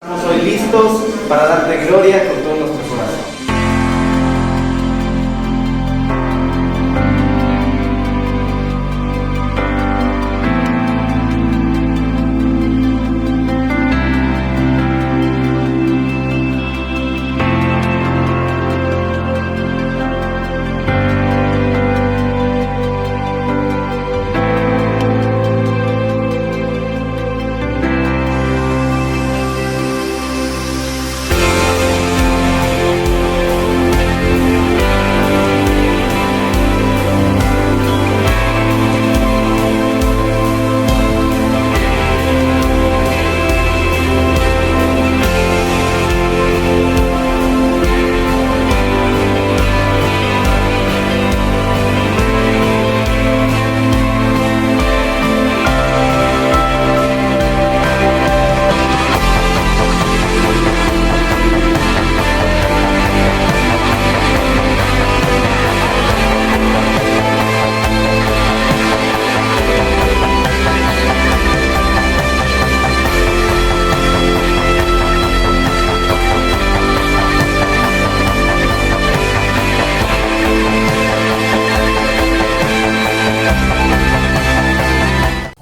Estamos hoy listos para darte gloria con todo nuestro corazón.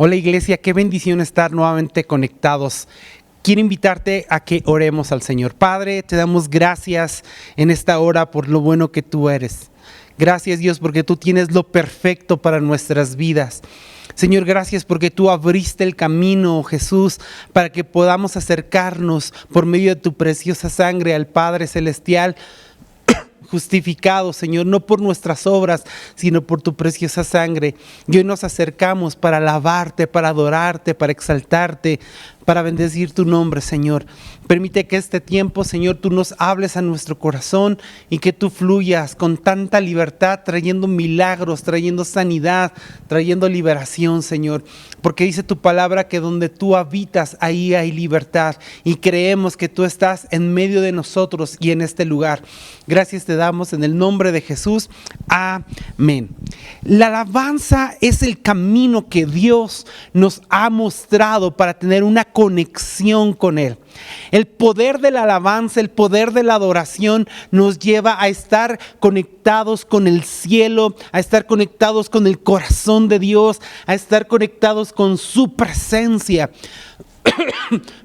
Hola iglesia, qué bendición estar nuevamente conectados. Quiero invitarte a que oremos al Señor. Padre, te damos gracias en esta hora por lo bueno que tú eres. Gracias Dios porque tú tienes lo perfecto para nuestras vidas. Señor, gracias porque tú abriste el camino, Jesús, para que podamos acercarnos por medio de tu preciosa sangre al Padre Celestial, justificados, Señor, no por nuestras obras, sino por tu preciosa sangre. Y hoy nos acercamos para alabarte, para adorarte, para exaltarte, para bendecir tu nombre, Señor. Permite que este tiempo, Señor, tú nos hables a nuestro corazón y que tú fluyas con tanta libertad, trayendo milagros, trayendo sanidad, trayendo liberación, Señor. Porque dice tu palabra que donde tú habitas, ahí hay libertad. Y creemos que tú estás en medio de nosotros y en este lugar. Gracias te damos en el nombre de Jesús. Amén. La alabanza es el camino que Dios nos ha mostrado para tener una conexión con Él. El poder de la alabanza, el poder de la adoración nos lleva a estar conectados con el cielo, a estar conectados con el corazón de Dios, a estar conectados con su presencia.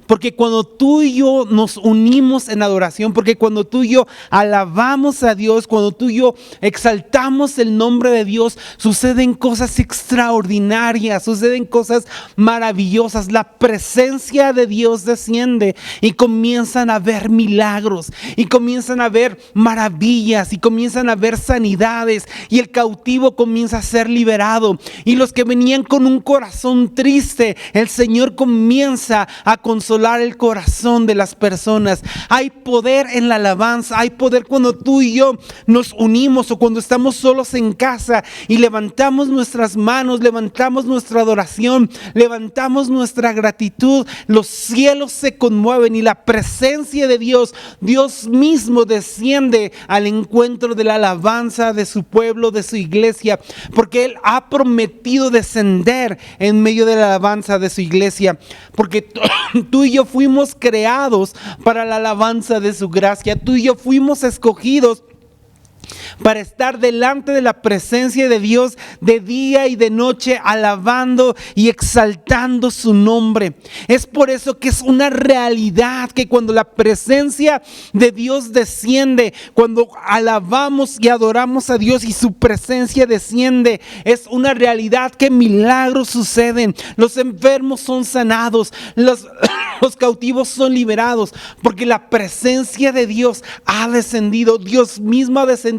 Porque cuando tú y yo nos unimos en adoración, porque cuando tú y yo alabamos a Dios, cuando tú y yo exaltamos el nombre de Dios, suceden cosas extraordinarias, suceden cosas maravillosas. La presencia de Dios desciende y comienzan a haber milagros, y comienzan a haber maravillas, y comienzan a haber sanidades, y el cautivo comienza a ser liberado, y los que venían con un corazón triste, el Señor comienza a consolar el corazón de las personas. Hay poder en la alabanza, hay poder cuando tú y yo nos unimos, o cuando estamos solos en casa y levantamos nuestras manos, levantamos nuestra adoración, levantamos nuestra gratitud. Los cielos se conmueven y la presencia de Dios, Dios mismo desciende al encuentro de la alabanza de su pueblo, de su iglesia, porque Él ha prometido descender en medio de la alabanza de su iglesia, porque tú y yo fuimos creados para la alabanza de su gracia. Tú y yo fuimos escogidos para estar delante de la presencia de Dios de día y de noche, alabando y exaltando su nombre. Es por eso que es una realidad que cuando la presencia de Dios desciende, cuando alabamos y adoramos a Dios y su presencia desciende, es una realidad que milagros suceden. Los enfermos son sanados, los cautivos son liberados, porque la presencia de Dios ha descendido. Dios mismo ha descendido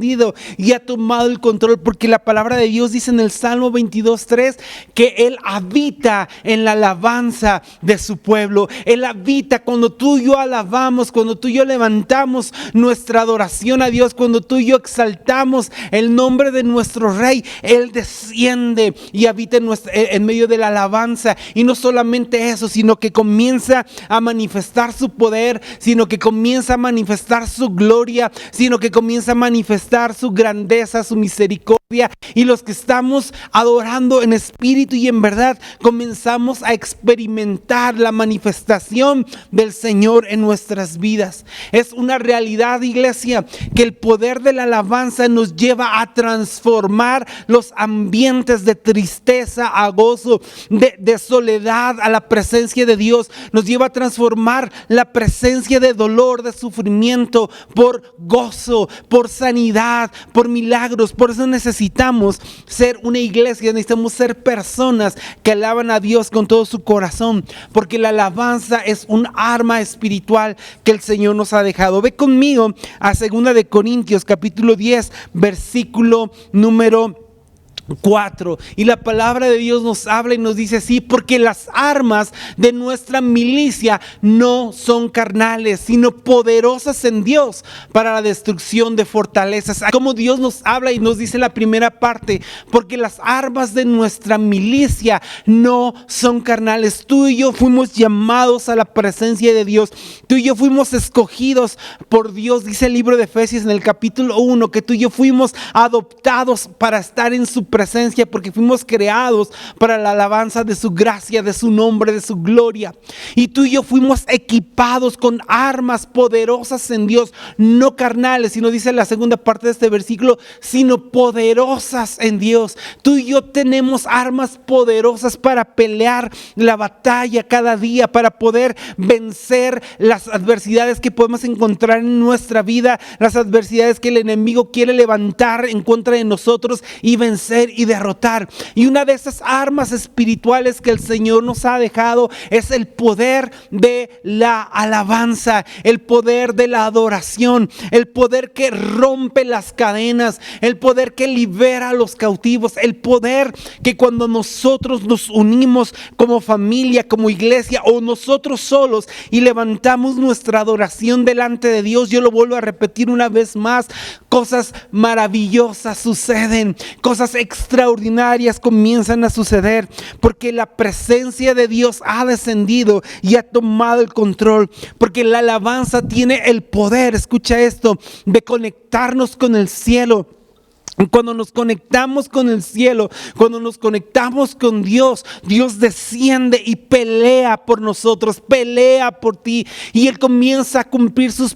y ha tomado el control, porque la palabra de Dios dice en el Salmo 22:3 que Él habita en la alabanza de su pueblo. Él habita cuando tú y yo alabamos, cuando tú y yo levantamos nuestra adoración a Dios, cuando tú y yo exaltamos el nombre de nuestro Rey. Él desciende y habita en medio de la alabanza. Y no solamente eso, sino que comienza a manifestar su poder, sino que comienza a manifestar su gloria, sino que comienza a manifestar manifestar su grandeza, su misericordia, y los que estamos adorando en espíritu y en verdad comenzamos a experimentar la manifestación del Señor en nuestras vidas. Es una realidad, iglesia, que el poder de la alabanza nos lleva a transformar los ambientes de tristeza a gozo, de soledad a la presencia de Dios. Nos lleva a transformar la presencia de dolor, de sufrimiento, por gozo, por sanidad, por milagros. Por eso necesitamos ser una iglesia, necesitamos ser personas que alaban a Dios con todo su corazón, porque la alabanza es un arma espiritual que el Señor nos ha dejado. Ve conmigo a 2 de Corintios capítulo 10 versículo número 4, y la palabra de Dios nos habla y nos dice así: porque las armas de nuestra milicia no son carnales, sino poderosas en Dios para la destrucción de fortalezas. Como Dios nos habla y nos dice la primera parte: porque las armas de nuestra milicia no son carnales. Tú y yo fuimos llamados a la presencia de Dios, tú y yo fuimos escogidos por Dios. Dice el libro de Efesios en el capítulo 1 que tú y yo fuimos adoptados para estar en su presencia, porque fuimos creados para la alabanza de su gracia, de su nombre, de su gloria. Y tú y yo fuimos equipados con armas poderosas en Dios, no carnales, sino, dice la segunda parte de este versículo, sino poderosas en Dios. Tú y yo tenemos armas poderosas para pelear la batalla cada día, para poder vencer las adversidades que podemos encontrar en nuestra vida, las adversidades que el enemigo quiere levantar en contra de nosotros y vencer y derrotar. Y una de esas armas espirituales que el Señor nos ha dejado es el poder de la alabanza, el poder de la adoración, el poder que rompe las cadenas, el poder que libera a los cautivos, el poder que cuando nosotros nos unimos como familia, como iglesia, o nosotros solos y levantamos nuestra adoración delante de Dios, yo lo vuelvo a repetir una vez más, cosas maravillosas suceden, cosas extraordinarias comienzan a suceder, porque la presencia de Dios ha descendido y ha tomado el control, porque la alabanza tiene el poder, escucha esto, de conectarnos con el cielo. Cuando nos conectamos con el cielo, cuando nos conectamos con Dios, Dios desciende y pelea por nosotros, pelea por ti, y Él comienza a cumplir sus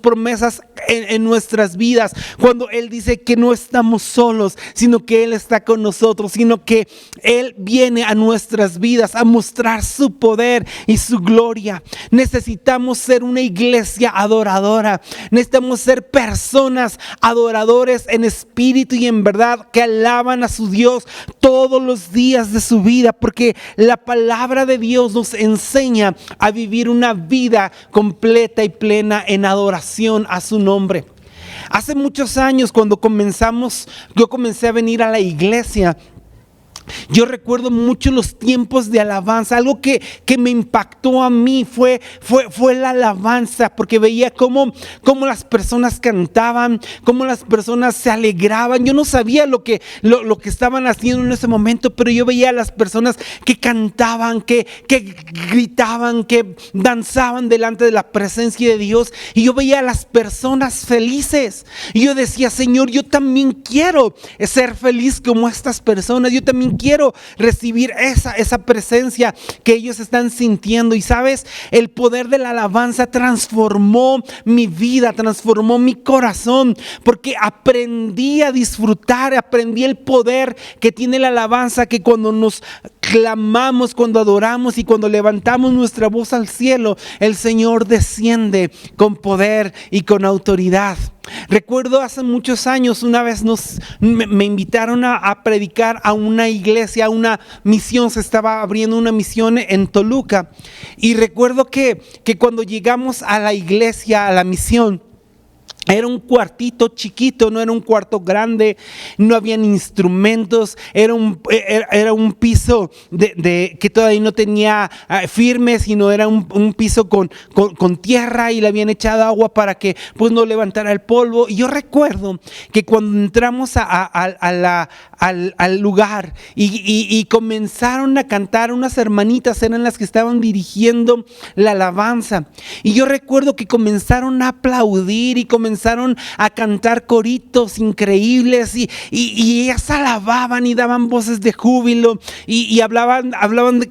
promesas en nuestras vidas. Cuando Él dice que no estamos solos, sino que Él está con nosotros, sino que Él viene a nuestras vidas a mostrar su poder y su gloria. Necesitamos ser una iglesia adoradora, necesitamos ser personas adoradores en espíritu y en verdad, que alaban a su Dios todos los días de su vida, porque la palabra de Dios nos enseña a vivir una vida completa y plena en adoración a su nombre. Hace muchos años, cuando yo comencé a venir a la iglesia, yo recuerdo mucho los tiempos de alabanza. Algo que me impactó a mí fue la alabanza, porque veía cómo las personas cantaban, cómo las personas se alegraban. Yo no sabía lo que estaban haciendo en ese momento, pero yo veía a las personas que cantaban, que gritaban, que danzaban delante de la presencia de Dios, y yo veía a las personas felices, y yo decía: Señor, yo también quiero ser feliz como estas personas, yo también quiero recibir esa presencia que ellos están sintiendo. Y sabes, el poder de la alabanza transformó mi vida, transformó mi corazón, porque aprendí a disfrutar, aprendí el poder que tiene la alabanza, que cuando nos clamamos, cuando adoramos y cuando levantamos nuestra voz al cielo, el Señor desciende con poder y con autoridad. Recuerdo hace muchos años, una vez me invitaron a predicar a una iglesia, a una misión. Se estaba abriendo una misión en Toluca, y recuerdo que cuando llegamos a la iglesia, a la misión, era un cuartito chiquito, no era un cuarto grande, no habían instrumentos, era un piso que todavía no tenía firme, sino era un piso con tierra, y le habían echado agua para que pues no levantara el polvo. Y yo recuerdo que cuando entramos al lugar y comenzaron a cantar, unas hermanitas eran las que estaban dirigiendo la alabanza, y yo recuerdo que comenzaron a aplaudir y comenzaron comenzaron a cantar coritos increíbles y ellas alababan y daban voces de júbilo y hablaban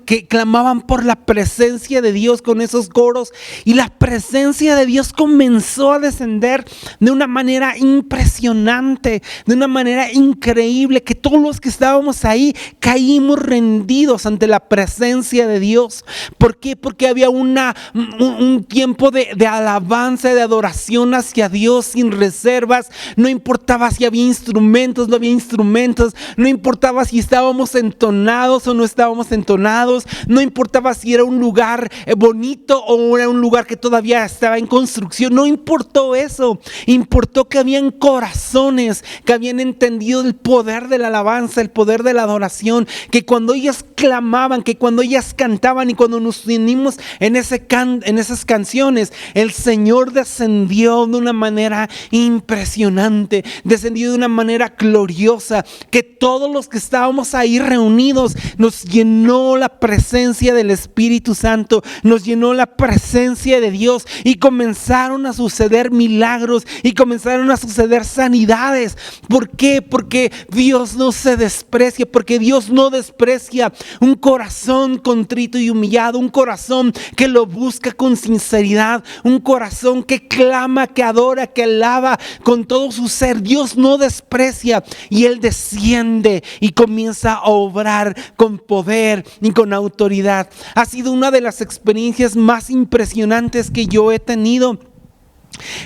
que clamaban por la presencia de Dios con esos coros, y la presencia de Dios comenzó a descender de una manera impresionante, de una manera increíble, que todos los que estábamos ahí caímos rendidos ante la presencia de Dios. ¿Por qué? Porque había un tiempo de alabanza, de adoración hacia Dios sin reservas. No importaba si había instrumentos, no había instrumentos, no importaba si estábamos entonados o no estábamos entonados, no importaba si era un lugar bonito o era un lugar que todavía estaba en construcción, no importó eso. Importó que habían corazones que habían entendido el poder de la alabanza, el poder de la adoración, que cuando ellas clamaban, que cuando ellas cantaban y cuando nos unimos en esas canciones, el Señor descendió de una manera impresionante, descendió de una manera gloriosa, que todos los que estábamos ahí reunidos nos llenó la presencia del Espíritu Santo, nos llenó la presencia de Dios, y comenzaron a suceder milagros y comenzaron a suceder sanidades. ¿Por qué? Porque Dios no se desprecia, porque Dios no desprecia un corazón contrito y humillado, un corazón que lo busca con sinceridad, un corazón que clama, que adora, que alaba con todo su ser. Dios no desprecia, y Él desciende y comienza a obrar con poder y con autoridad. Ha sido una de las experiencias más impresionantes que yo he tenido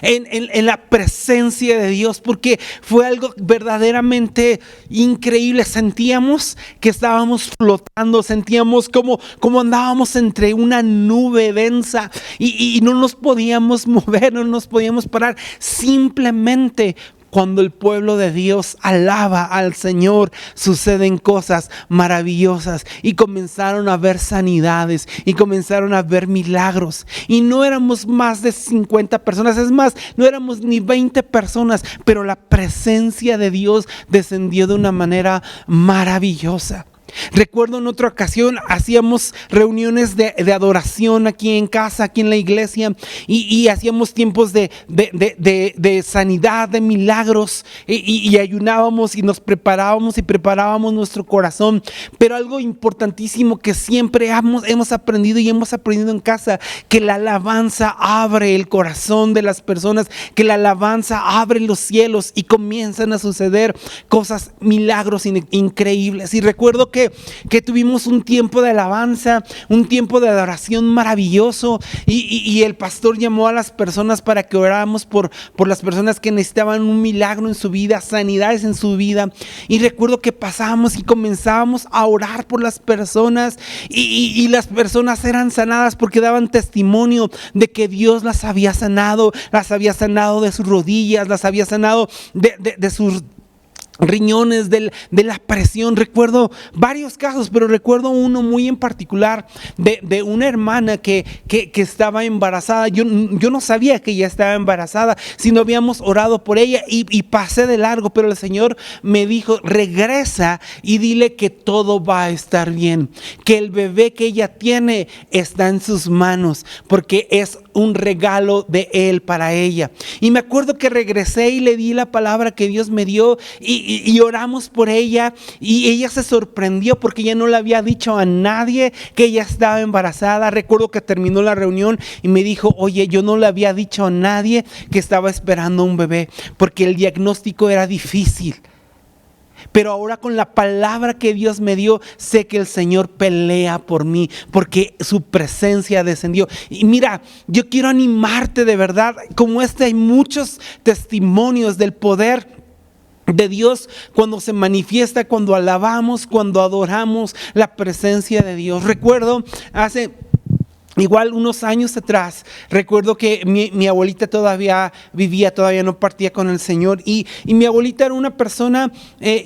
en la presencia de Dios, porque fue algo verdaderamente increíble. Sentíamos que estábamos flotando, sentíamos como andábamos entre una nube densa y no nos podíamos mover, no nos podíamos parar. Simplemente cuando el pueblo de Dios alaba al Señor, suceden cosas maravillosas, y comenzaron a ver sanidades y comenzaron a ver milagros. Y no éramos más de 50 personas, es más, no éramos ni 20 personas, pero la presencia de Dios descendió de una manera maravillosa. Recuerdo en otra ocasión hacíamos reuniones de adoración aquí en casa, aquí en la iglesia, y hacíamos tiempos de sanidad, de milagros, y ayunábamos y nos preparábamos nuestro corazón. Pero algo importantísimo que siempre hemos aprendido y hemos aprendido en casa, que la alabanza abre el corazón de las personas, que la alabanza abre los cielos y comienzan a suceder cosas, milagros increíbles. Y recuerdo que tuvimos un tiempo de alabanza, un tiempo de adoración maravilloso, y el pastor llamó a las personas para que oráramos por las personas que necesitaban un milagro en su vida, sanidades en su vida. Y recuerdo que pasábamos y comenzábamos a orar por las personas, y las personas eran sanadas porque daban testimonio de que Dios las había sanado de sus rodillas, las había sanado de sus riñones, de la presión. Recuerdo varios casos, pero recuerdo uno muy en particular de una hermana que estaba embarazada. Yo no sabía que ella estaba embarazada, sino habíamos orado por ella y pasé de largo, pero el Señor me dijo: regresa y dile que todo va a estar bien, que el bebé que ella tiene está en sus manos, porque es un regalo de Él para ella. Y me acuerdo que regresé y le di la palabra que Dios me dio, y oramos por ella, y ella se sorprendió porque ella no le había dicho a nadie que ella estaba embarazada. Recuerdo que terminó la reunión y me dijo: oye, yo no le había dicho a nadie que estaba esperando un bebé, porque el diagnóstico era difícil. Pero ahora, con la palabra que Dios me dio, sé que el Señor pelea por mí, porque su presencia descendió. Y mira, yo quiero animarte de verdad. Como hay muchos testimonios del poder de Dios cuando se manifiesta, cuando alabamos, cuando adoramos la presencia de Dios. Recuerdo hace igual unos años atrás, recuerdo que mi abuelita todavía vivía, todavía no partía con el Señor, y mi abuelita era una persona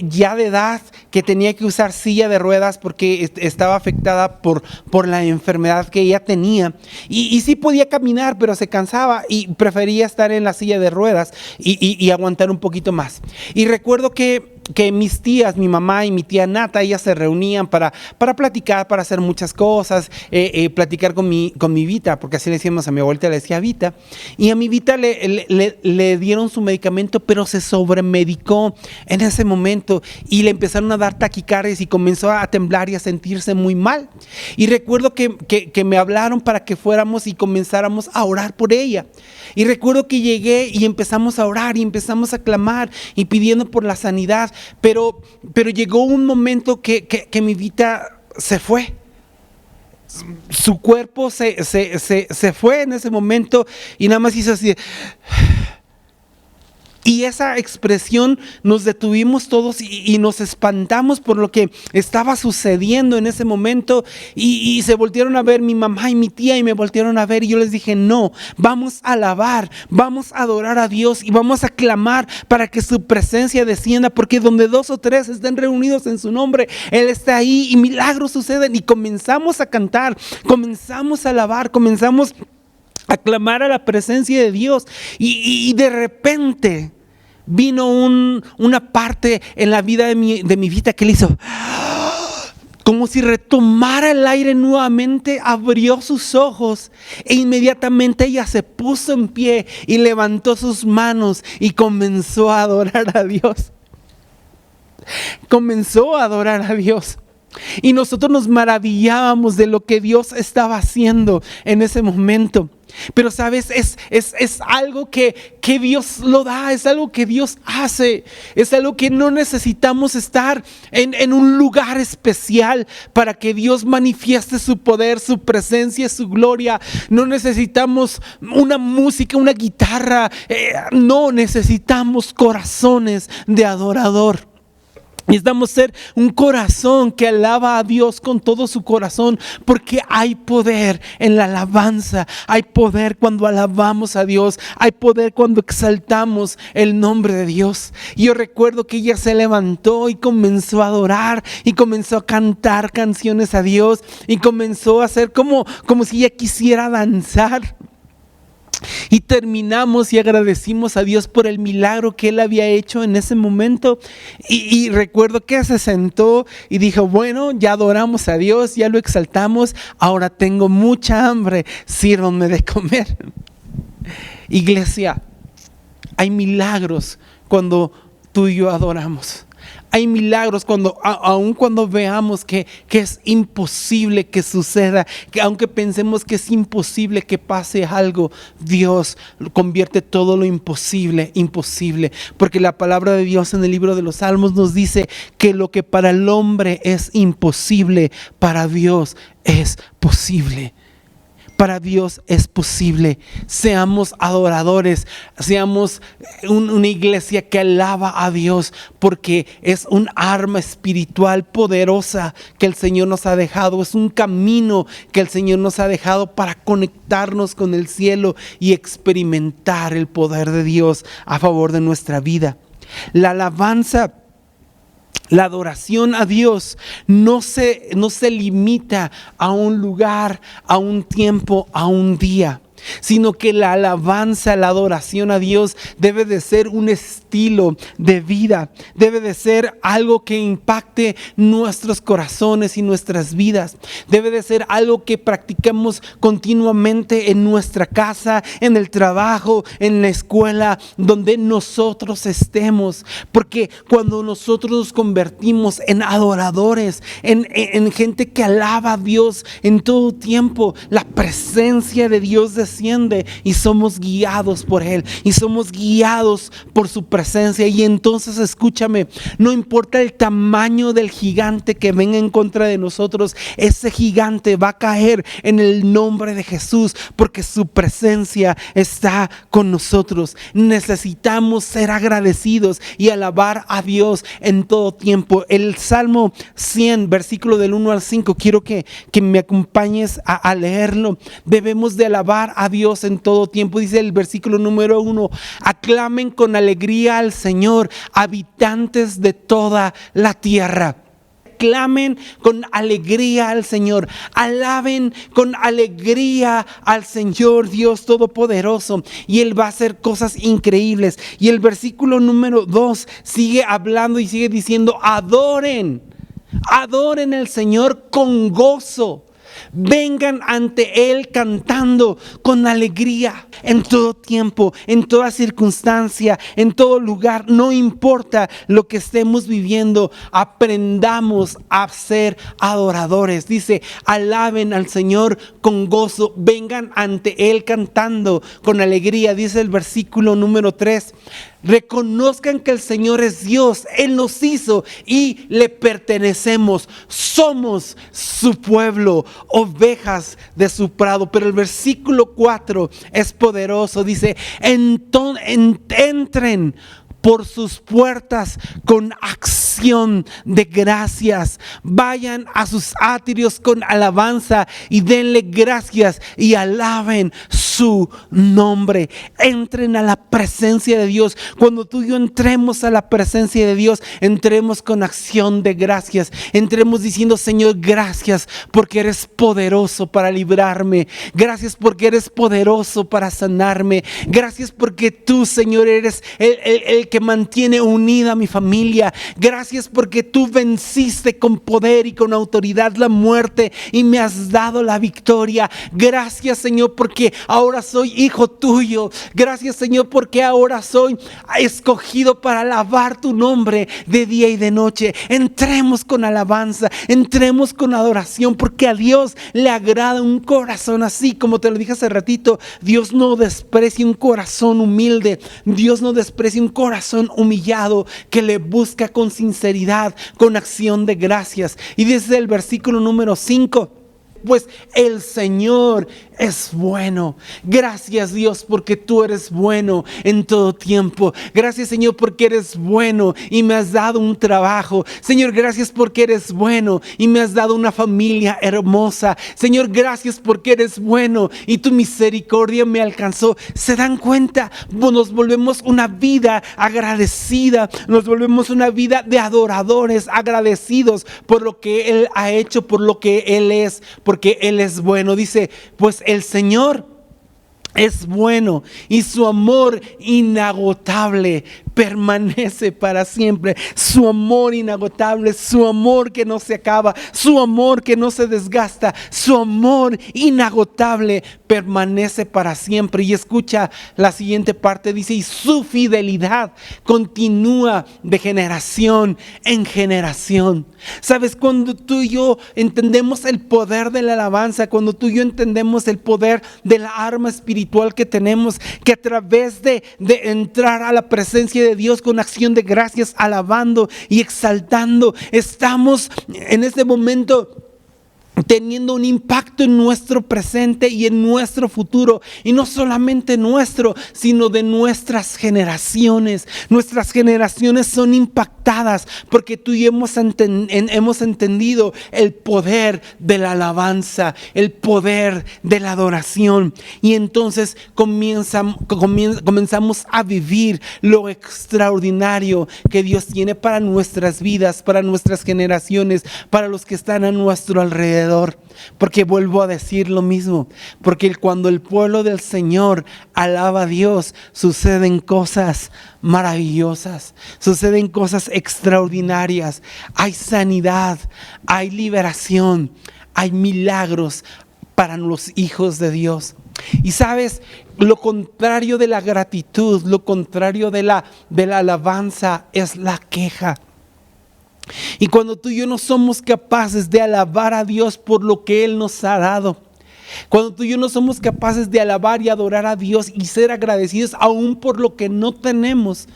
ya de edad, que tenía que usar silla de ruedas porque estaba afectada por la enfermedad que ella tenía, y sí podía caminar, pero se cansaba y prefería estar en la silla de ruedas y aguantar un poquito más. Y recuerdo que que mis tías, mi mamá y mi tía Nata, ellas se reunían para platicar, para hacer muchas cosas, platicar con mi Vita, porque así le decíamos a mi abuelita, le decía Vita, y a mi Vita le dieron su medicamento, pero se sobremedicó en ese momento y le empezaron a dar taquicardias y comenzó a temblar y a sentirse muy mal. Y recuerdo que me hablaron para que fuéramos y comenzáramos a orar por ella. Y recuerdo que llegué y empezamos a orar y empezamos a clamar y pidiendo por la sanidad, pero llegó un momento que mi Vita se fue. Su cuerpo se fue en ese momento y nada más hizo así. Y esa expresión nos detuvimos todos y nos espantamos por lo que estaba sucediendo en ese momento y se voltearon a ver mi mamá y mi tía y me voltearon a ver y yo les dije, no, vamos a alabar, vamos a adorar a Dios y vamos a clamar para que su presencia descienda, porque donde 2 o 3 estén reunidos en su nombre, Él está ahí y milagros suceden. Y comenzamos a cantar, comenzamos a alabar, comenzamos a clamar a la presencia de Dios y de repente vino una parte en la vida de mi vida que le hizo como si retomara el aire nuevamente, abrió sus ojos e inmediatamente ella se puso en pie y levantó sus manos y comenzó a adorar a Dios. Comenzó a adorar a Dios. Y nosotros nos maravillábamos de lo que Dios estaba haciendo en ese momento. Pero sabes, es algo que Dios lo da, es algo que Dios hace, es algo que no necesitamos estar en un lugar especial para que Dios manifieste su poder, su presencia, su gloria. No necesitamos una música, una guitarra, no, necesitamos corazones de adorador. Necesitamos ser un corazón que alaba a Dios con todo su corazón, porque hay poder en la alabanza, hay poder cuando alabamos a Dios, hay poder cuando exaltamos el nombre de Dios. Y yo recuerdo que ella se levantó y comenzó a adorar y comenzó a cantar canciones a Dios y comenzó a hacer como si ella quisiera danzar. Y terminamos y agradecimos a Dios por el milagro que Él había hecho en ese momento. Y recuerdo que se sentó y dijo, bueno, ya adoramos a Dios, ya lo exaltamos, ahora tengo mucha hambre, sírvanme de comer. Iglesia, hay milagros cuando tú y yo adoramos. Hay milagros aun cuando veamos que es imposible que suceda, que aunque pensemos que es imposible que pase algo, Dios convierte todo lo imposible, porque la palabra de Dios en el libro de los Salmos nos dice que lo que para el hombre es imposible, para Dios es posible. Para Dios es posible. Seamos adoradores, seamos una iglesia que alaba a Dios, porque es un arma espiritual poderosa que el Señor nos ha dejado. Es un camino que el Señor nos ha dejado para conectarnos con el cielo y experimentar el poder de Dios a favor de nuestra vida. La alabanza, la adoración a Dios no se limita a un lugar, a un tiempo, a un día, sino que la alabanza, la adoración a Dios debe de ser un estilo de vida, debe de ser algo que impacte nuestros corazones y nuestras vidas, debe de ser algo que practicamos continuamente en nuestra casa, en el trabajo, en la escuela, donde nosotros estemos, porque cuando nosotros nos convertimos en adoradores, en gente que alaba a Dios en todo tiempo, la presencia de Dios desciende y somos guiados por Él y somos guiados por su presencia. Y entonces escúchame, no importa el tamaño del gigante que venga en contra de nosotros, ese gigante va a caer en el nombre de Jesús, porque su presencia está con nosotros. Necesitamos ser agradecidos y alabar a Dios en todo tiempo. El Salmo 100, versículo del 1 al 5, quiero que me acompañes a leerlo. Debemos de alabar a Dios en todo tiempo. Dice el versículo número 1: aclamen con alegría al Señor, habitantes de toda la tierra. aclamen con alegría al Señor, alaben con alegría al Señor Dios Todopoderoso, y Él va a hacer cosas increíbles. Y el versículo número 2 sigue hablando y sigue diciendo: adoren al Señor con gozo. Vengan ante Él cantando con alegría en todo tiempo, en toda circunstancia, en todo lugar. No importa lo que estemos viviendo, aprendamos a ser adoradores. Dice: alaben al Señor con gozo, vengan ante Él cantando con alegría. Dice el versículo número 3: reconozcan que el Señor es Dios, Él nos hizo y le pertenecemos, somos su pueblo, ovejas de su prado. Pero el versículo 4 es poderoso, dice: entren por sus puertas con acción de gracias, vayan a sus atrios con alabanza y denle gracias y alaben su nombre. Entren a la presencia de Dios. Cuando tú y yo entremos a la presencia de Dios, entremos con acción de gracias, entremos diciendo: Señor, gracias porque eres poderoso para librarme, gracias porque eres poderoso para sanarme, gracias porque tú, Señor, eres el que mantiene unida a mi familia. Gracias porque tú venciste con poder y con autoridad la muerte y me has dado la victoria. Gracias, Señor, porque ahora soy hijo tuyo. Gracias, Señor, porque ahora soy escogido para alabar tu nombre de día y de noche. Entremos con alabanza, entremos con adoración, porque a Dios le agrada un corazón así. Como te lo dije hace ratito, Dios no desprecia un corazón humilde. Dios no desprecia un corazón humillado que le busca con sinceridad, con acción de gracias. Y dice el versículo número 5: pues el Señor es bueno. Gracias, Dios, porque tú eres bueno en todo tiempo. Gracias, Señor, porque eres bueno y me has dado un trabajo. Señor, gracias porque eres bueno y me has dado una familia hermosa. Señor, gracias porque eres bueno y tu misericordia me alcanzó. ¿Se dan cuenta? Nos volvemos una vida agradecida. Nos volvemos una vida de adoradores, agradecidos por lo que Él ha hecho, por lo que Él es, porque Él es bueno. Dice: pues el Señor es bueno y su amor inagotable permanece para siempre. Su amor inagotable, su amor que no se acaba, su amor que no se desgasta, su amor inagotable permanece para siempre. Y escucha la siguiente parte, dice: y su fidelidad continúa de generación en generación. ¿Sabes? Cuando tú y yo entendemos el poder de la alabanza, cuando tú y yo entendemos el poder de la arma espiritual que tenemos, que a través de entrar a la presencia de Dios con acción de gracias, alabando y exaltando, estamos en este momento teniendo un impacto en nuestro presente y en nuestro futuro, y no solamente nuestro, sino de nuestras generaciones. Nuestras generaciones son impactadas porque tú y yo hemos entendido el poder de la alabanza, el poder de la adoración, y entonces comenzamos a vivir lo extraordinario que Dios tiene para nuestras vidas, para nuestras generaciones, para los que están a nuestro alrededor. Porque vuelvo a decir lo mismo, porque cuando el pueblo del Señor alaba a Dios, suceden cosas maravillosas, suceden cosas extraordinarias. Hay sanidad, hay liberación, hay milagros para los hijos de Dios. Y sabes, lo contrario de la gratitud, lo contrario de la alabanza es la queja. Y cuando tú y yo no somos capaces de alabar a Dios por lo que Él nos ha dado, cuando tú y yo no somos capaces de alabar y adorar a Dios y ser agradecidos aún por lo que no tenemos,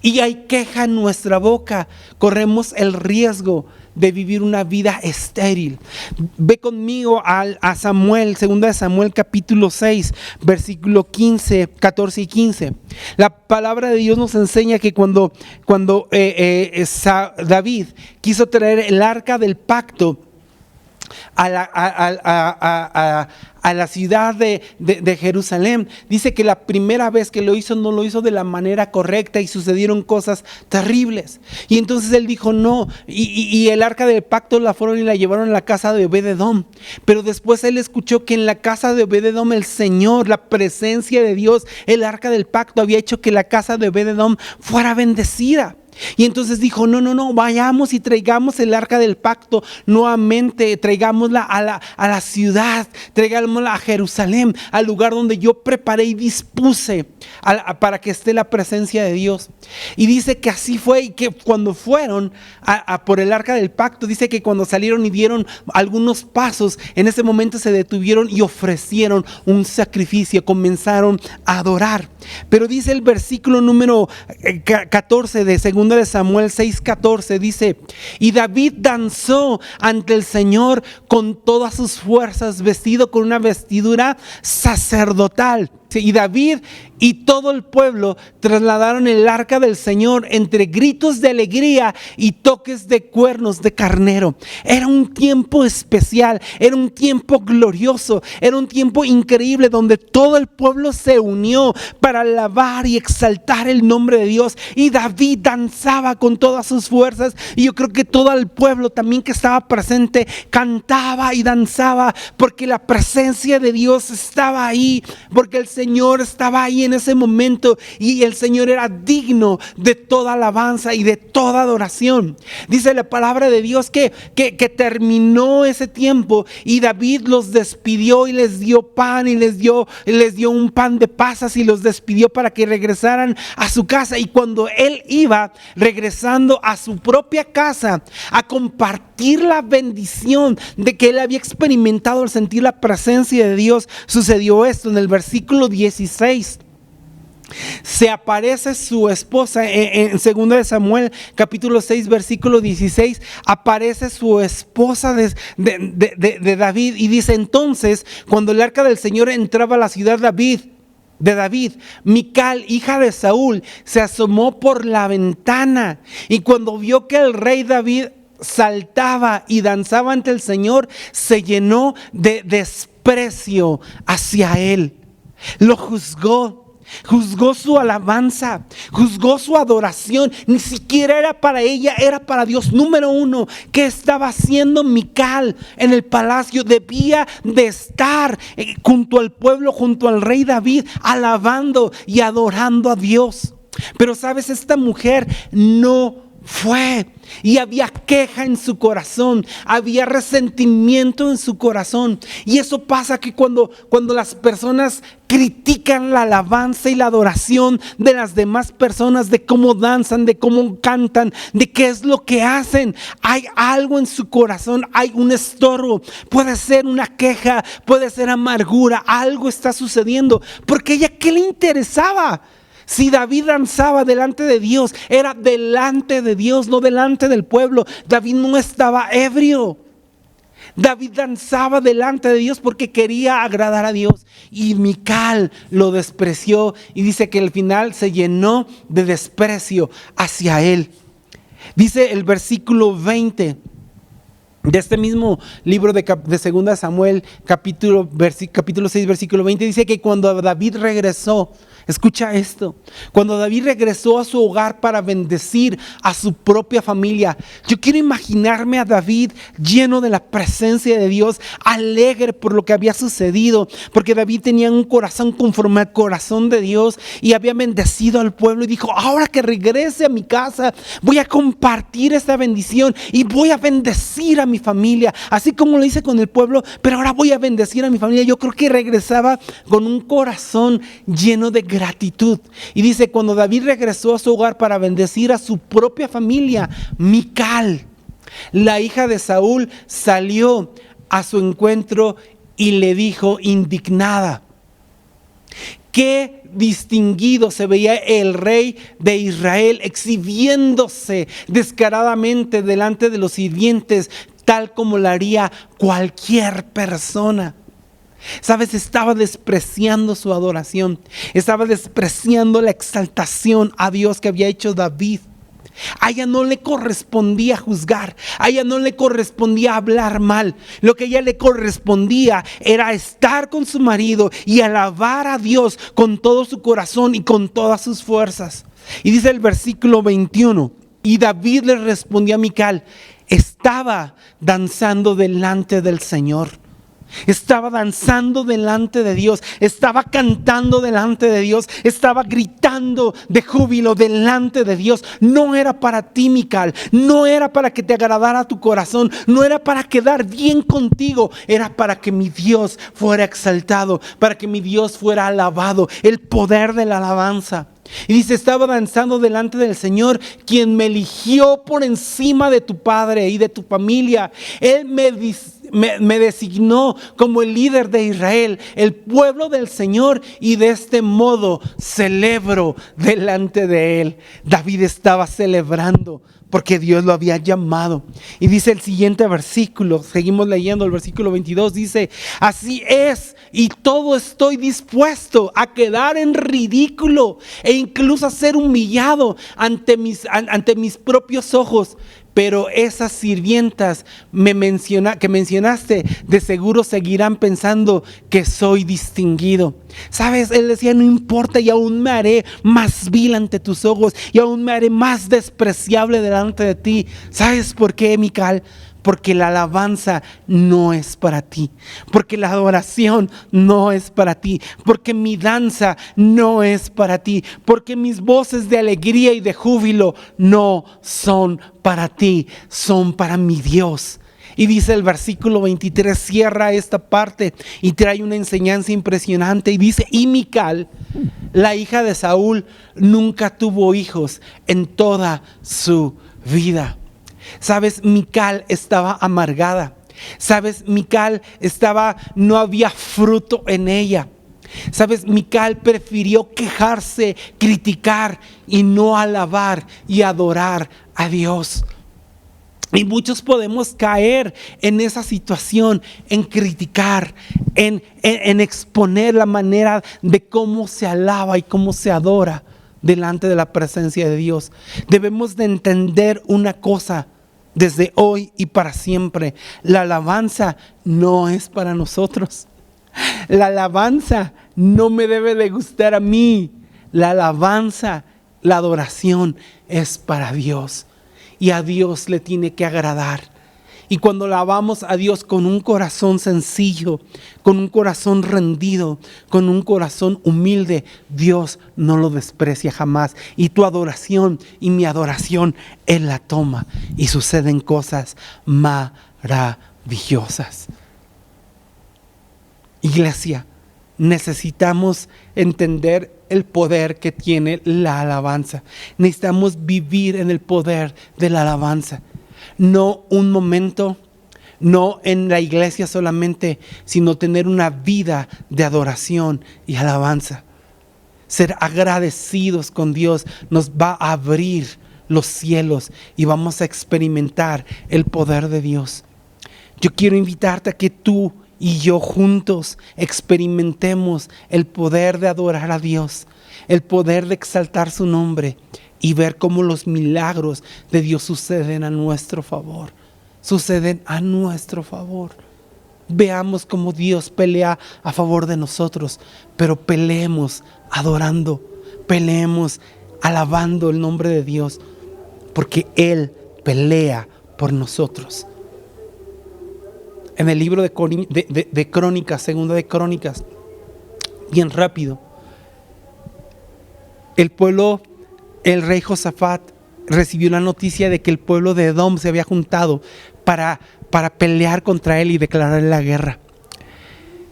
y hay queja en nuestra boca, corremos el riesgo de vivir una vida estéril. Ve conmigo a Samuel, 2 Samuel capítulo 6, versículo 14 y 15. La palabra de Dios nos enseña que cuando David quiso traer el arca del pacto a la ciudad de Jerusalén. Dice que la primera vez que lo hizo, no lo hizo de la manera correcta y sucedieron cosas terribles. Y entonces él dijo no, y el arca del pacto la fueron y la llevaron a la casa de Obed-Edom. Pero después él escuchó que en la casa de Obed-Edom el Señor, la presencia de Dios, el arca del pacto había hecho que la casa de Obed-Edom fuera bendecida. Y entonces dijo, no, vayamos y traigamos el arca del pacto nuevamente, traigámosla a la ciudad, traigámosla a Jerusalén, al lugar donde yo preparé y dispuse para que esté la presencia de Dios. Y dice que así fue, y que cuando fueron por el arca del pacto, dice que cuando salieron y dieron algunos pasos, en ese momento se detuvieron y ofrecieron un sacrificio, comenzaron a adorar. Pero dice el versículo número 14 de 2 de Samuel 6:14, dice: y David danzó ante el Señor con todas sus fuerzas, vestido con una vestidura sacerdotal. Y David y todo el pueblo trasladaron el arca del Señor entre gritos de alegría y toques de cuernos de carnero. Era un tiempo especial, era un tiempo glorioso, era un tiempo increíble donde todo el pueblo se unió para alabar y exaltar el nombre de Dios. Y David danzaba con todas sus fuerzas, y yo creo que todo el pueblo también que estaba presente cantaba y danzaba, porque la presencia de Dios estaba ahí, porque el Señor estaba ahí en ese momento, y el Señor era digno de toda alabanza y de toda adoración. Dice la palabra de Dios que terminó ese tiempo, y David los despidió y les dio pan, y les dio un pan de pasas, y los despidió para que regresaran a su casa. Y cuando él iba regresando a su propia casa a compartir la bendición de que él había experimentado al sentir la presencia de Dios, sucedió esto. En el versículo 16 se aparece su esposa. En 2 de Samuel capítulo 6 versículo 16 aparece su esposa de David, y dice: entonces, cuando el arca del Señor entraba a la ciudad de David, Mical, hija de Saúl, se asomó por la ventana, y cuando vio que el rey David saltaba y danzaba ante el Señor, se llenó de desprecio hacia él. Lo juzgó su alabanza, juzgó su adoración. Ni siquiera era para ella, era para Dios. Número uno, ¿qué estaba haciendo Mical en el palacio? Debía de estar junto al pueblo, junto al rey David, alabando y adorando a Dios. Pero sabes, esta mujer no fue, y había queja en su corazón, había resentimiento en su corazón. Y eso pasa que cuando las personas critican la alabanza y la adoración de las demás personas, de cómo danzan, de cómo cantan, de qué es lo que hacen, hay algo en su corazón, hay un estorbo. Puede ser una queja, puede ser amargura, algo está sucediendo, porque ella, ¿qué le interesaba? Si David danzaba delante de Dios, era delante de Dios, no delante del pueblo. David no estaba ebrio. David danzaba delante de Dios porque quería agradar a Dios. Y Mical lo despreció, y dice que al final se llenó de desprecio hacia él. Dice el versículo 20 de este mismo libro de 2 Samuel, capítulo 6, versículo 20, dice que cuando David regresó, escucha esto, cuando David regresó a su hogar para bendecir a su propia familia, yo quiero imaginarme a David lleno de la presencia de Dios, alegre por lo que había sucedido, porque David tenía un corazón conforme al corazón de Dios y había bendecido al pueblo, y dijo: ahora que regrese a mi casa, voy a compartir esta bendición y voy a bendecir a mi familia, así como lo hice con el pueblo, pero ahora voy a bendecir a mi familia. Yo creo que regresaba con un corazón lleno de gratitud. Y dice: cuando David regresó a su hogar para bendecir a su propia familia, Mical, la hija de Saúl, salió a su encuentro y le dijo indignada: qué distinguido se veía el rey de Israel, exhibiéndose descaradamente delante de los sirvientes, tal como lo haría cualquier persona. Sabes, estaba despreciando su adoración, estaba despreciando la exaltación a Dios que había hecho David. A ella no le correspondía juzgar, a ella no le correspondía hablar mal. Lo que a ella le correspondía era estar con su marido y alabar a Dios con todo su corazón y con todas sus fuerzas. Y dice el versículo 21, y David le respondió a Mical: estaba danzando delante del Señor. Estaba danzando delante de Dios, estaba cantando delante de Dios, estaba gritando de júbilo delante de Dios. No era para ti, Mical, no era para que te agradara tu corazón, no era para quedar bien contigo, era para que mi Dios fuera exaltado, para que mi Dios fuera alabado, el poder de la alabanza. Y dice: estaba danzando delante del Señor, quien me eligió por encima de tu padre y de tu familia. Él me designó como el líder de Israel, el pueblo del Señor, y de este modo celebro delante de Él. David estaba celebrando porque Dios lo había llamado. Y dice el siguiente versículo, seguimos leyendo el versículo 22, dice: así es, y todo estoy dispuesto a quedar en ridículo e incluso a ser humillado ante mis propios ojos. Pero esas sirvientas que mencionaste, de seguro seguirán pensando que soy distinguido. ¿Sabes? Él decía: no importa, y aún me haré más vil ante tus ojos, y aún me haré más despreciable delante de ti. ¿Sabes por qué, Mical? Porque la alabanza no es para ti, porque la adoración no es para ti, porque mi danza no es para ti, porque mis voces de alegría y de júbilo no son para ti, son para mi Dios. Y dice el versículo 23, cierra esta parte y trae una enseñanza impresionante, y dice: y Mical, la hija de Saúl, nunca tuvo hijos en toda su vida. Sabes, Mical estaba amargada. Sabes, Mical no había fruto en ella. Sabes, Mical prefirió quejarse, criticar y no alabar y adorar a Dios. Y muchos podemos caer en esa situación, en criticar, en exponer la manera de cómo se alaba y cómo se adora delante de la presencia de Dios. Debemos de entender una cosa desde hoy y para siempre: la alabanza no es para nosotros. La alabanza no me debe de gustar a mí. La alabanza, la adoración es para Dios, y a Dios le tiene que agradar. Y cuando alabamos a Dios con un corazón sencillo, con un corazón rendido, con un corazón humilde, Dios no lo desprecia jamás. Y tu adoración y mi adoración, Él la toma, y suceden cosas maravillosas. Iglesia, necesitamos entender el poder que tiene la alabanza. Necesitamos vivir en el poder de la alabanza. No un momento, no en la iglesia solamente, sino tener una vida de adoración y alabanza. Ser agradecidos con Dios nos va a abrir los cielos y vamos a experimentar el poder de Dios. Yo quiero invitarte a que tú y yo juntos experimentemos el poder de adorar a Dios, el poder de exaltar su nombre y ver cómo los milagros de Dios suceden a nuestro favor. Suceden a nuestro favor. Veamos cómo Dios pelea a favor de nosotros, pero peleemos adorando, peleemos alabando el nombre de Dios, porque Él pelea por nosotros. En el libro de Crónicas, segunda de Crónicas, bien rápido, el rey Josafat recibió la noticia de que el pueblo de Edom se había juntado para pelear contra él y declararle la guerra.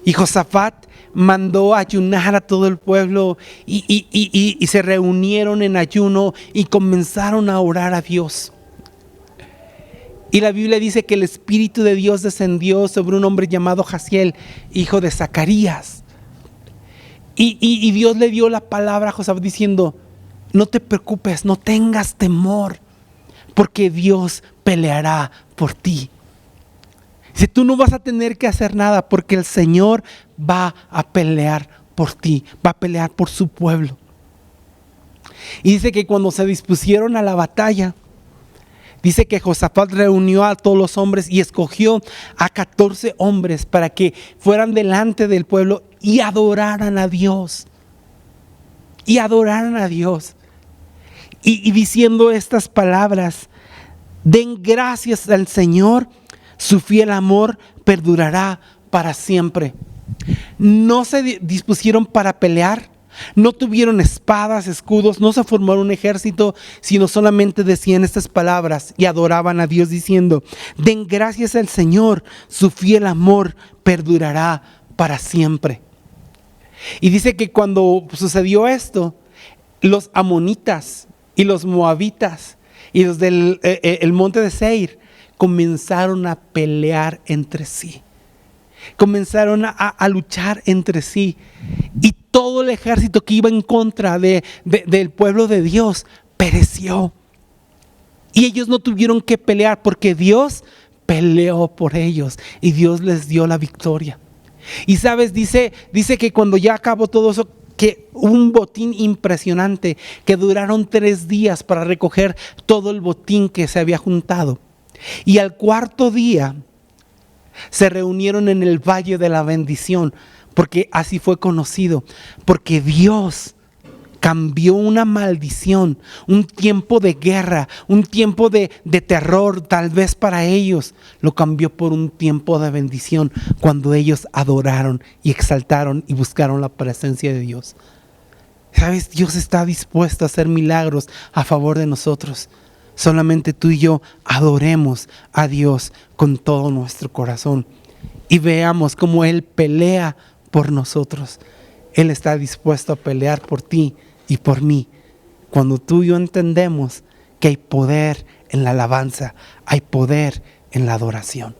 Y Josafat mandó ayunar a todo el pueblo y se reunieron en ayuno y comenzaron a orar a Dios. Y la Biblia dice que el Espíritu de Dios descendió sobre un hombre llamado Jaziel, hijo de Zacarías. Y Dios le dio la palabra a Josafat diciendo: no te preocupes, no tengas temor, porque Dios peleará por ti. Si tú no vas a tener que hacer nada, porque el Señor va a pelear por ti, va a pelear por su pueblo. Y dice que cuando se dispusieron a la batalla, dice que Josafat reunió a todos los hombres y escogió a 14 hombres para que fueran delante del pueblo y adoraran a Dios. Y adoraran a Dios. Y diciendo estas palabras: den gracias al Señor, su fiel amor perdurará para siempre. No se dispusieron para pelear, no tuvieron espadas, escudos, no se formaron un ejército, sino solamente decían estas palabras y adoraban a Dios diciendo: den gracias al Señor, su fiel amor perdurará para siempre. Y dice que cuando sucedió esto, los amonitas y los moabitas y los del el monte de Seir comenzaron a pelear entre sí. Comenzaron a luchar entre sí. Y todo el ejército que iba en contra del pueblo de Dios pereció. Y ellos no tuvieron que pelear porque Dios peleó por ellos y Dios les dio la victoria. Y sabes, dice que cuando ya acabó todo eso, que un botín impresionante, que duraron 3 días para recoger todo el botín que se había juntado. Y al cuarto día se reunieron en el Valle de la Bendición, porque así fue conocido, porque Dios cambió una maldición, un tiempo de guerra, un tiempo de terror tal vez para ellos, lo cambió por un tiempo de bendición cuando ellos adoraron y exaltaron y buscaron la presencia de Dios. ¿Sabes? Dios está dispuesto a hacer milagros a favor de nosotros. Solamente tú y yo adoremos a Dios con todo nuestro corazón y veamos cómo Él pelea por nosotros. Él está dispuesto a pelear por ti y por mí. Cuando tú y yo entendemos que hay poder en la alabanza, hay poder en la adoración.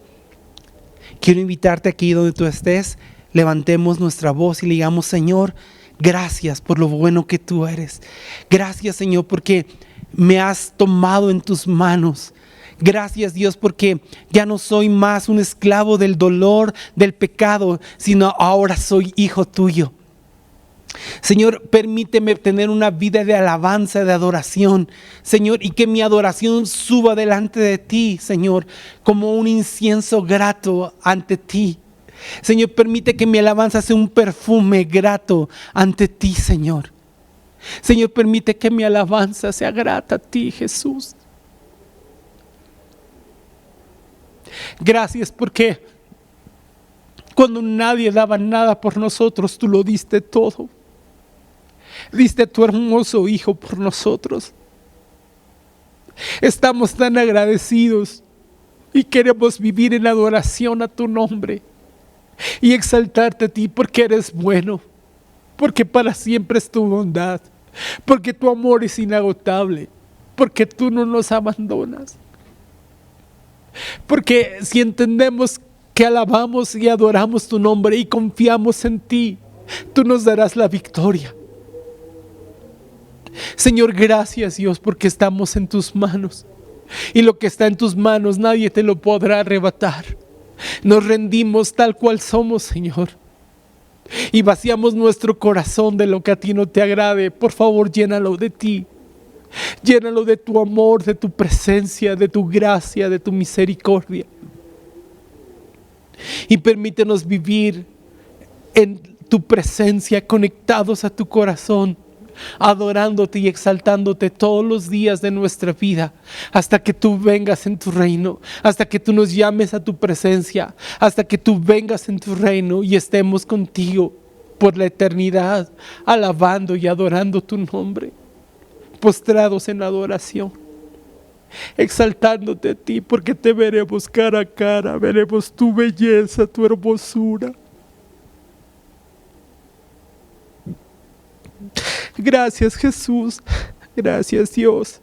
Quiero invitarte aquí donde tú estés, levantemos nuestra voz y le digamos: Señor, gracias por lo bueno que tú eres. Gracias, Señor, porque me has tomado en tus manos. Gracias, Dios, porque ya no soy más un esclavo del dolor, del pecado, sino ahora soy hijo tuyo. Señor, permíteme tener una vida de alabanza, de adoración, Señor, y que mi adoración suba delante de ti, Señor, como un incienso grato ante ti. Señor, permite que mi alabanza sea un perfume grato ante ti, Señor. Señor, permite que mi alabanza sea grata a ti, Jesús. Gracias porque cuando nadie daba nada por nosotros, tú lo diste todo. Diste a tu hermoso Hijo por nosotros. Estamos tan agradecidos y queremos vivir en adoración a tu nombre y exaltarte a ti porque eres bueno, porque para siempre es tu bondad, porque tu amor es inagotable, porque tú no nos abandonas. Porque si entendemos que alabamos y adoramos tu nombre y confiamos en ti, tú nos darás la victoria. Señor, gracias, Dios, porque estamos en tus manos. Y lo que está en tus manos nadie te lo podrá arrebatar. Nos rendimos tal cual somos, Señor. Y vaciamos nuestro corazón de lo que a ti no te agrade. Por favor, llénalo de ti. Llénalo de tu amor, de tu presencia, de tu gracia, de tu misericordia. Y permítenos vivir en tu presencia, conectados a tu corazón, adorándote y exaltándote todos los días de nuestra vida, hasta que tú vengas en tu reino, hasta que tú nos llames a tu presencia, hasta que tú vengas en tu reino y estemos contigo por la eternidad, alabando y adorando tu nombre, postrados en adoración, exaltándote a ti, porque te veremos cara a cara, veremos tu belleza, tu hermosura. Gracias, Jesús, gracias, Dios,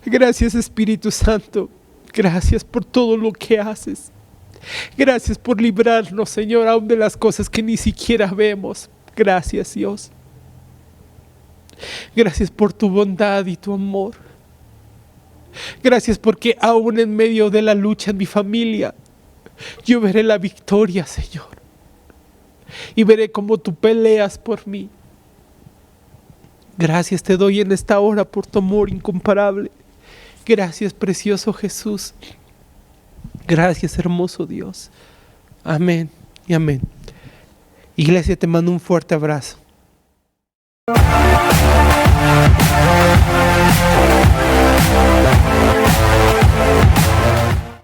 gracias, Espíritu Santo, gracias por todo lo que haces, gracias por librarnos, Señor, aún de las cosas que ni siquiera vemos. Gracias, Dios, gracias por tu bondad y tu amor. Gracias porque aún en medio de la lucha en mi familia, yo veré la victoria, Señor, y veré cómo tú peleas por mí. Gracias te doy en esta hora por tu amor incomparable. Gracias, precioso Jesús. Gracias, hermoso Dios. Amén y amén. Iglesia, te mando un fuerte abrazo.